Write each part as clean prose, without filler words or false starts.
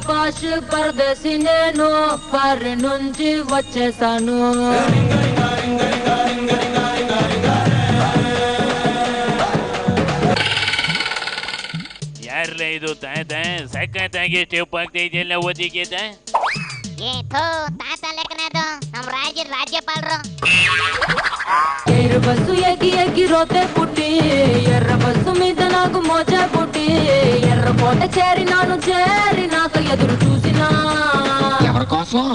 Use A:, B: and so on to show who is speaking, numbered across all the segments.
A: పాష్ పరదేశీ నేను ఫారిన్ నుంచి వచ్చేసాను.
B: ಯಾರಲ್ಲ ಇದು ತಾತ ಸಖತ್ತಾಗಿ ಸ್ಟೆಪ್ ಆಗ್ತಾ ಇದೆಯಲ್ಲ ಓದಿಗೆದ.
C: ತಾತ ಲೆಕ್ಕನದು ನಮ್ಮ ರಾಜ್ಯಪಾಲರು.
A: ఎర్ర బస్సు ఎగి ఎగి రోతే పుట్టి ఎర్ర బస్సు మీద నాకు మోజా పుట్టి ఎర్రకోట చేరినాక ఎదురు చూసినా
D: ఎవరి కోసం?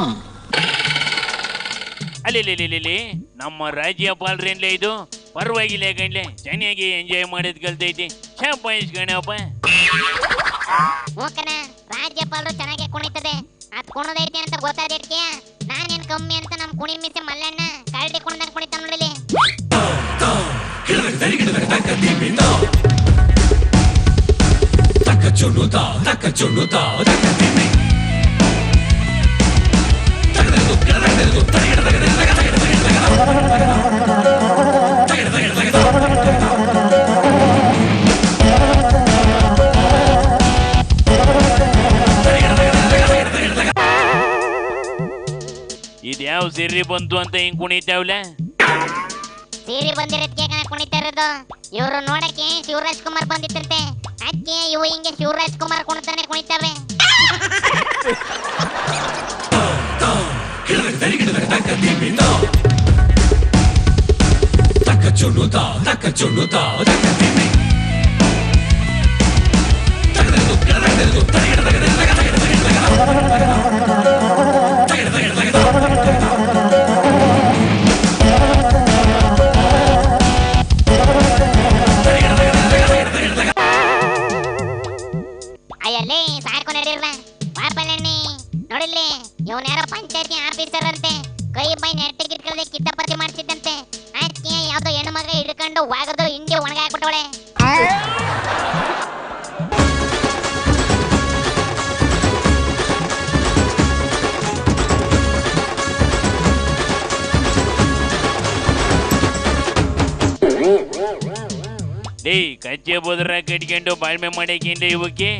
B: ಅಲ್ಲಿ ನಮ್ಮ ರಾಜ್ಯಪಾಲರೇನ್ಲೇ ಇದು ಪರವಾಗಿಲ್ಲ ಗಂಡ್ಲೆ ಚೆನ್ನಾಗಿ ಎಂಜಾಯ್ ಮಾಡೋದ್ ಕಲ್ತೈತಿ. ಶಾಬಾಷ್ ಗಣಪ್ಪ.
C: ಓಕನ ರಾಜ್ಯಪಾಲರು ಚೆನ್ನಾಗಿ ಕುಣಿತದೆ. ಅದ್ ಕುಣದೈತಿ ಅಂತ ಗೊತ್ತಾದಕ್ಕೆ ನಾನೇನ್ ಕಮ್ಮಿ ಅಂತ ನಮ್ ಕುಣಿ ಮಿಸಿ ಮಲ್ಲಣ್ಣ ಕರಡಿ ಕುಣ್ದಂಗ್ ಕುಣಿತ ನೋಡಲಿ.
B: ಇದ್ಯಾವ ಸಿರ್ರಿ ಬಂತು ಅಂತ ಹಿಂಗ್ ಕುಣಿತಾವ್ಲ?
C: ಸೀರೆ ಬಂದಿರೋದಕ್ಕೆ ಕುಣಿತಾ ಇರೋದು. ಇವ್ರು ನೋಡಕ್ಕೆ ಶಿವರಾಜ್ ಕುಮಾರ್ ಬಂದಿತ್ತಂತೆ, ಅದಕ್ಕೆ ಇವು ಹಿಂಗೆ ಶಿವರಾಜ್ ಕುಮಾರ್ ಕುಣಿತಾನೆ ಕುಣಿತಾವೆ. ಅಯ್ಯಲ್ಲೇ ಸಾಕು ನಡೀರ್ಲ ಪಾಪಲ್ಲಣ್ಣಿ ನೋಡಿಲ್ಲಿ ಇವನ್ ಯಾರೋ ಪಂಚಾಯತಿ ಆಫೀಸರ್ ಅಂತೆ, ಕೈ ಬೈ ನೆಟ್ಟಿಗಿಟ್ಕೊಳ್ಳದೆ ಕಿತ್ತಪತಿ ಮಾಡ್ತಿದ್ದಂತೆ. ಅದಕ್ಕೆ ಯಾವ್ದೋ ಹೆಣ್ಣು ಮಗ ಹಿಡ್ಕೊಂಡು ವಾಗದು ಹಿಂಗೆ ಒಣಗಾಕ್ಬಿಟ್ಟವಳೆ.
B: ಡೇ ಕಚ್ಚೆ ಬೋದ್ರ ಕಟ್ಕೊಂಡು ಬಾಳ್ಮೆ ಮಾಡಕ್ಕಿಂತ ಇವಕ್ಕೆ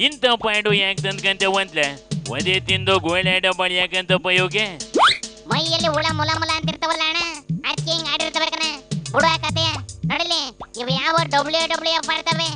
B: ಇಂಥ ಪಾಯಿಂಟು ಯಾಕೆ ತಂದ್ಕಂತೇವಂತ್ಲ? ಒದೆ ತಿಂದು ಗೋಳಾಡ ಬಾಳ್ ಯಾಕಂತಪ್ಪ ಇವ್ಗೆ?
C: ಮೈಯಲ್ಲಿ ಹುಳ ಮುಲ ಅಂತಿರ್ತಾವಲ್ಲ ಅಣ್ಣ, ಅದಕ್ಕೆ ಹಿಂಗ್ ಆಡಿರ್ತಾವಕನ ಹುಡುಗ ಕತೆ. ನೋಡಿಲಿ ಇವು ಯಾವ WWF ಮಾಡ್ತವೆ.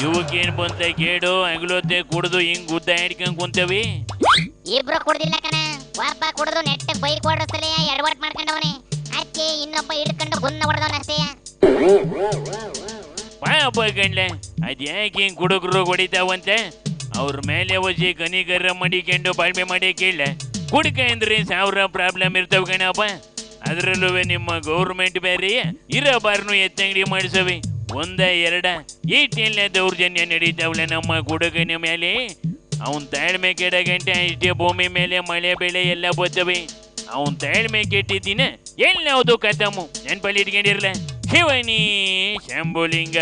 B: ಇವಕ್ಕೇನ್ ಬಂತ ಕೇಡು? ಹಗಲೊತ್ತೆ ಕುಡ್ದು ಹಿಂಗ್ ಗುದ್ದ ಹಿಡ್ಕೊಂಡ್ ಕುಂತೇವಿ.
C: ಇಬ್ರು ಕುಡ್ದಿಲ್ಲ ಕಣ, ಒಬ್ಬ ಕುಡ್ದು ನೆಟ್ಟ ಬೈಕ್ ಓಡಿಸಲೇ ಎಡವಟ್ ಮಾಡ್ಕೊಂಡವನೆ, ಅದಕ್ಕೆ ಇನ್ನೊಬ್ಬ ಹಿಡ್ಕೊಂಡು ಗುನ್ನ ಹೊಡೆದವನಷ್ಟೇ.
B: ಪಾಪ ಗಂಡ್ಲೆ ಅದ್ಯಾಕೆ ಹಿಂಗ್ ಕುಡುಗರು ಹೊಡಿತಾವಂತೆ? ಅವ್ರ ಮೇಲೆ ಒಸಿ ಕನಿಕರ ಮಡಿಕೊಂಡು ಬಾಳ್ಮೆ ಮಾಡಿ ಕೇಳ. ಕುಡ್ಕ ಅಂದ್ರೆ 1000 ಪ್ರಾಬ್ಲಮ್ ಇರ್ತಾವ ಗಣಪ್ಪ. ಅದ್ರಲ್ಲೂ ನಿಮ್ಮ ಗೌರ್ಮೆಂಟ್ ಬೇರೆ ಇರಬಾರ್ನು ಎತ್ತಂಗಡಿ ಮಾಡಿಸವಿ. ಒಂದ ಎರಡ ಈಟೆಲ್ಲ ದೌರ್ಜನ್ಯ ನಡೀತಾವಲ್ಲ ನಮ್ಮ ಹುಡುಗನ ಮೇಲೆ. ಅವನ್ ತಾಳ್ಮೆ ಕೆಡ ಗಂಟೆ ಇಷ್ಟೇ ಭೂಮಿ ಮೇಲೆ ಮಳೆ ಬೆಳೆ ಎಲ್ಲ ಬರ್ತವೆ. ಅವನ್ ತಾಳ್ಮೆ ಕೆಟ್ಟಿದ್ದೀನ ಎಲ್ಲವುದು ಕಥಮು ನೆನ್ಪಲ್ಲಿ ಇಟ್ಕೊಂಡಿರ್ಲ. ಶಿವನಿ ಶಂಭುಲಿಂಗ.